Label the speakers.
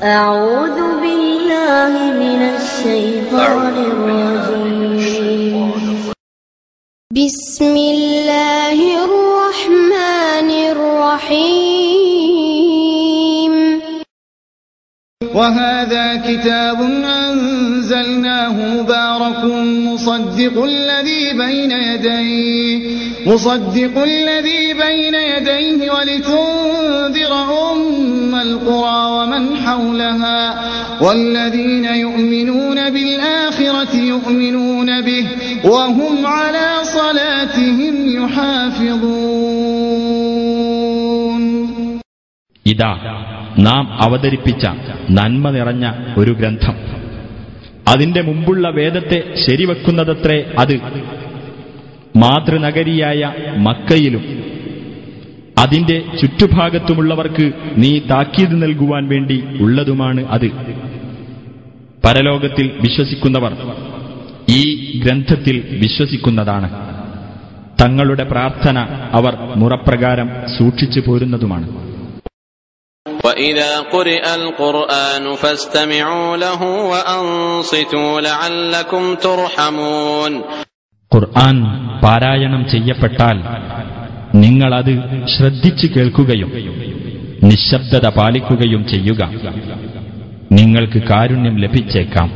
Speaker 1: أعوذ بالله من الشيطان الرجيم. بسم الله الرحمن الرحيم.
Speaker 2: وهذا كتاب أنزلناه مبارك مصدق الذي بين يديه ولتنذر أم القرى ومن حولها والذين يؤمنون بالآخرة يؤمنون به وهم على صلاتهم يحافظون.
Speaker 3: ഇതാ നാം അവതരിപ്പിച്ച നന്മ നിറഞ്ഞ ഒരു ഗ്രന്ഥം. അതിന്റെ മുമ്പുള്ള വേദത്തെ ശരിവെക്കുന്നതത്രേ അത്. മാതൃനഗരിയായ മക്കയിലും അതിന്റെ ചുറ്റുഭാഗത്തുമുള്ളവർക്ക് നീ താക്കീത് നൽകുവാൻ വേണ്ടി ഉള്ളതുമാണ് അത്. പരലോകത്തിൽ വിശ്വസിക്കുന്നവർ ഈ ഗ്രന്ഥത്തിൽ വിശ്വസിക്കുന്നതാണ്. തങ്ങളുടെ പ്രാർത്ഥന അവർ മുറപ്രകാരം സൂക്ഷിച്ചു പോരുന്നതുമാണ്.
Speaker 4: وَإِذَا قُرِئَ الْقُرْآنُ فَاسْتَمِعُوا لَهُ وَأَنصِتُوا لَعَلَّكُمْ تُرْحَمُونَ.
Speaker 3: ഖുർആൻ പാരായണം ചെയ്യപ്പെട്ടാൽ നിങ്ങളത് ശ്രദ്ധിച്ചു കേൾക്കുകയും നിശബ്ദത പാലിക്കുകയും ചെയ്യുക. നിങ്ങൾക്ക് കാരുണ്യം ലഭിച്ചേക്കാം.